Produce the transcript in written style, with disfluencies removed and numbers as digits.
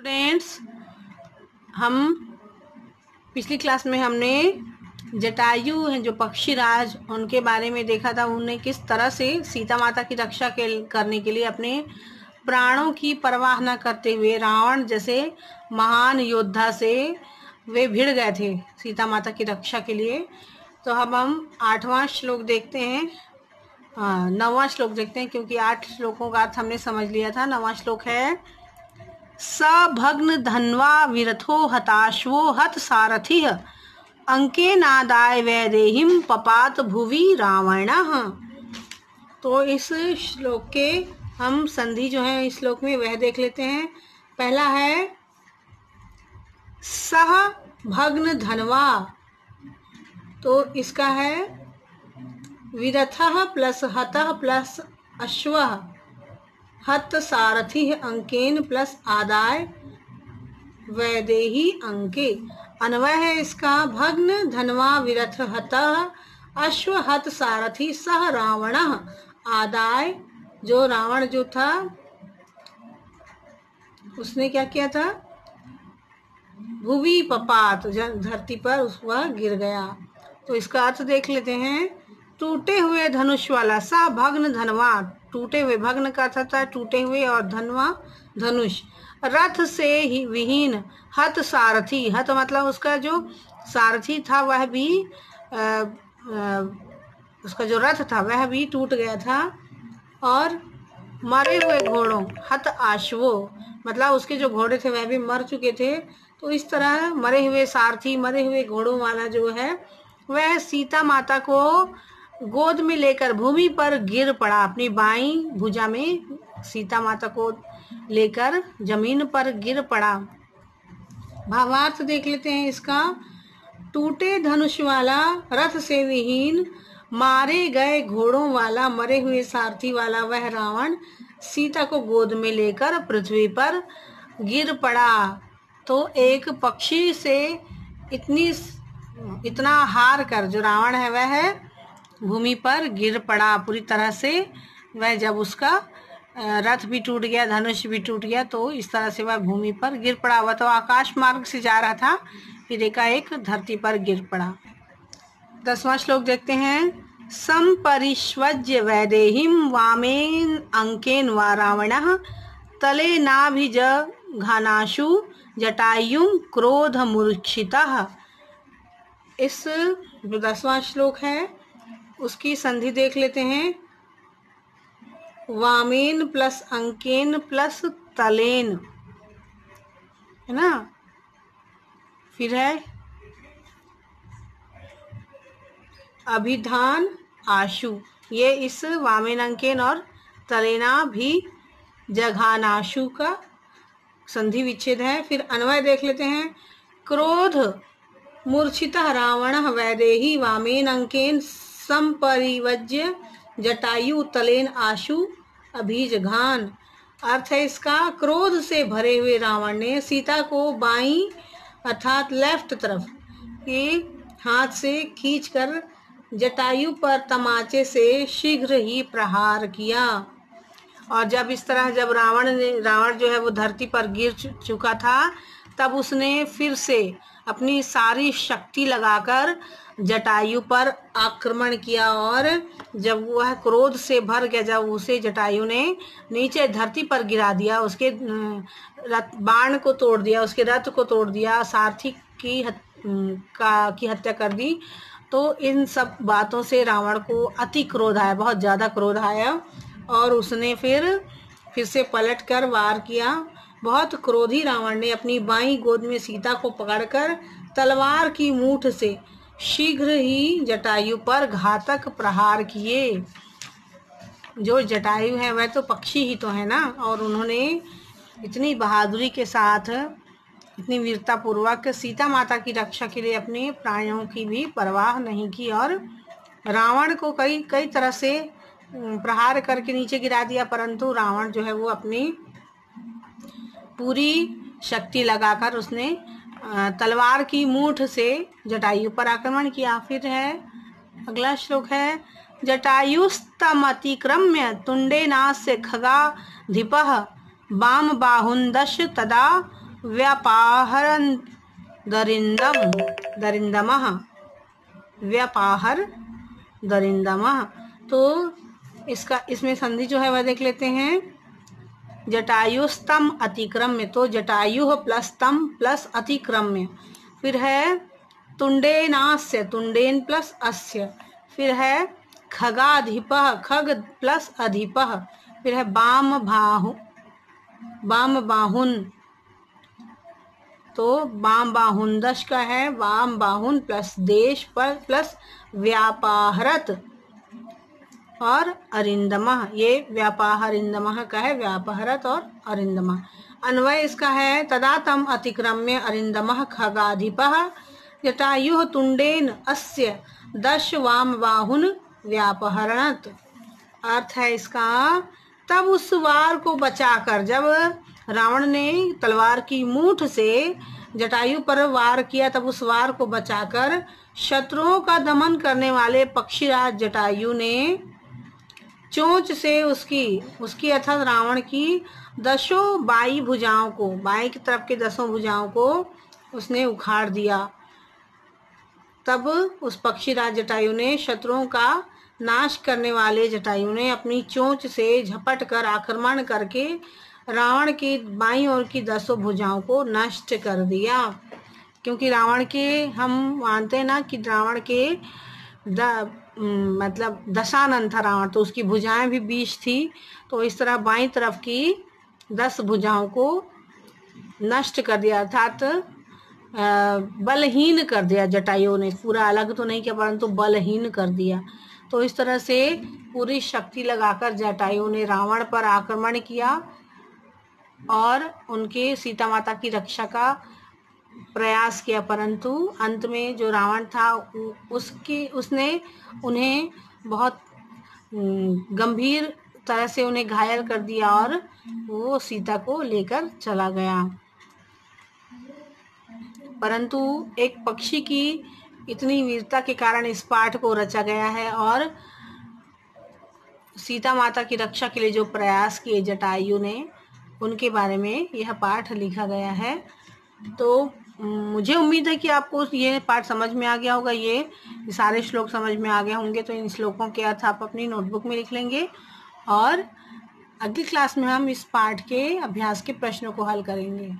Students, हम पिछली class में हमने जटायु हैं जो पक्षी राज उनके बारे में देखा था। उन्हें किस तरह से सीता माता की रक्षा करने के लिए अपने प्राणों की परवाह न करते हुए रावण जैसे महान योद्धा से वे भिड़ गए थे सीता माता की रक्षा के लिए। तो अब हम 8वां श्लोक देखते हैं, 9वां श्लोक देखते हैं, क्योंकि 8 श्लोकों का अर्थ हमने समझ लिया था। 9वां श्लोक है स भग्न धन्वा विरथो हताश्वो हत सारथिः अंके नादाय वैदेहिं पपात भुवि रावणः। तो इस श्लोक के हम संधि जो है इस श्लोक में वह देख लेते हैं। पहला है सह भग्न धन्वा, तो इसका है विरथः प्लस हतः प्लस अश्वः हत सारथि अंकेन प्लस आदाय वैदेही अंके। अन्वय है इसका भग्न धन्वा विरथ हतः अश्व हत सारथि सह रावण आदाय। जो रावण जो था उसने क्या किया था, भुवि पपात, धरती पर वह गिर गया। तो इसका अर्थ देख लेते हैं। टूटे हुए धनुष वाला, सा भग्न धनवा, टूटे हुए, भग्न का अर्थ था टूटे हुए और धनवा धनुष, रथ से ही विहीन, हत सारथी, हत मतलब उसका जो सारथी था वह भी उसका जो रथ था वह भी टूट गया था। और मरे हुए घोड़ों, हत आश्वो मतलब उसके जो घोड़े थे वह भी मर चुके थे। तो इस तरह मरे हुए सारथी, मरे हुए घोड़ों वाला जो है वह सीता माता को गोद में लेकर भूमि पर गिर पड़ा। अपनी बाईं भुजा में सीता माता को लेकर जमीन पर गिर पड़ा। भावार्थ देख लेते हैं इसका। टूटे धनुष वाला, रथ से विहीन, मारे गए घोड़ों वाला, मरे हुए सारथी वाला वह रावण सीता को गोद में लेकर पृथ्वी पर गिर पड़ा। तो एक पक्षी से इतना हार कर जो रावण है वह भूमि पर गिर पड़ा पूरी तरह से। वह जब उसका रथ भी टूट गया, धनुष भी टूट गया, तो इस तरह से वह भूमि पर गिर पड़ा। वह तो आकाश मार्ग से जा रहा था, फिर एकाएक धरती पर गिर पड़ा। 10वां श्लोक देखते हैं। संपरिष्वज्य वैदेहिं वामेन अंकेन वा रावणः तले नाभिजघानाशु जटायुं क्रोध मूर्छितः। इस जो 10वां श्लोक है उसकी संधि देख लेते हैं। वामेन प्लस अंकेन प्लस तलेन, है ना। फिर है अभिधान आशु, ये इस वामेन अंकेन और तलेना भी जघानाशु का संधि विच्छेद है। फिर अन्वय देख लेते हैं। क्रोध मूर्छितः रावणः वैदेही वामेन अंकेन संपरिवज्य जटायु तलेन आशु अभिजघान। अर्थ है इसका, क्रोध से भरे हुए रावण ने सीता को बाईं अर्थात लेफ्ट तरफ के हाथ से खींचकर जटायु पर तमाचे से शीघ्र ही प्रहार किया। और जब इस तरह जब रावण जो है वो धरती पर गिर चुका था, तब उसने फिर से अपनी सारी शक्ति लगाकर जटायु पर आक्रमण किया। और जब वह क्रोध से भर गया, जब उसे जटायु ने नीचे धरती पर गिरा दिया, उसके बाण को तोड़ दिया, उसके रथ को तोड़ दिया, सारथी की हत्या कर दी। तो इन सब बातों से रावण को अति क्रोध आया, बहुत ज़्यादा क्रोध आया, और उसने फिर से पलट कर वार किया। बहुत क्रोधी रावण ने अपनी बाईं गोद में सीता को पकड़कर तलवार की मूठ से शीघ्र ही जटायु पर घातक प्रहार किए। जो जटायु है वह तो पक्षी ही तो है ना, और उन्होंने इतनी बहादुरी के साथ, इतनी वीरता पूर्वक सीता माता की रक्षा के लिए अपने प्राणों की भी परवाह नहीं की, और रावण को कई तरह से प्रहार करके नीचे गिरा दिया। परंतु रावण जो है वो अपनी पूरी शक्ति लगाकर उसने तलवार की मूठ से जटायु पर आक्रमण किया। फिर है अगला श्लोक है। जटायुस्तमतिक्रम्य तुंडे नास्य खगा धिपः वाम बाहुंदश तदा व्यापाहरन् दरिंदम दरिंदमः, व्यापाहर दरिंदमः। तो इसमें संधि जो है वह देख लेते हैं। जटायुस्तम अतिक्रम्य, तो जटायु प्लस तम प्लस अतिक्रम्य। फिर है तुंडेनास्य, तुंडेन प्लस अस्य। फिर है खगाधिपः, खग प्लस अधिपः। फिर है बाम बाहुन, तो बाम बाहुन दश का है, वाम बाहुन प्लस देश पर प्लस व्यापाहरत और अरिंदमः, ये व्यापाहरिंदमः का है, व्यापाहरत और अरिंदमः। अन्वय इसका है तदा तम अतिक्रम्य अरिंदमः खगाधिपः जटायुः तुंडेन अस्य दश वाम बाहुन व्यापहरणत। अर्थ है इसका, तब उस वार को बचाकर, जब रावण ने तलवार की मूठ से जटायु पर वार किया, तब उस वार को बचाकर शत्रुओं का दमन करने वाले पक्षीराज जटायु ने चोंच से उसकी अर्थात रावण की दसों बाई भुजाओं को, बाई की तरफ के 10 भुजाओं को उसने उखाड़ दिया। तब उस पक्षीराज जटायु ने, शत्रुओं का नाश करने वाले जटायु ने अपनी चोंच से झपट कर आक्रमण करके रावण की बाईं ओर की 10 भुजाओं को नष्ट कर दिया। क्योंकि रावण के, हम मानते हैं ना कि रावण के मतलब दशानन था रावण, तो उसकी भुजाएं भी 20 थी। तो इस तरह बाईं तरफ की 10 भुजाओं को नष्ट कर दिया, अर्थात बलहीन कर दिया जटायु ने। पूरा अलग तो नहीं किया परंतु बलहीन कर दिया। तो इस तरह से पूरी शक्ति लगाकर जटायु ने रावण पर आक्रमण किया और उनके सीता माता की रक्षा का प्रयास किया, परंतु अंत में जो रावण था उसने उन्हें बहुत गंभीर तरह से उन्हें घायल कर दिया और वो सीता को लेकर चला गया। परंतु एक पक्षी की इतनी वीरता के कारण इस पाठ को रचा गया है और सीता माता की रक्षा के लिए जो प्रयास किए जटायु ने, उनके बारे में यह पाठ लिखा गया है। तो मुझे उम्मीद है कि आपको ये पाठ समझ में आ गया होगा, ये सारे श्लोक समझ में आ गए होंगे। तो इन श्लोकों के अर्थ आप अपनी नोटबुक में लिख लेंगे और अगली क्लास में हम इस पाठ के अभ्यास के प्रश्नों को हल करेंगे।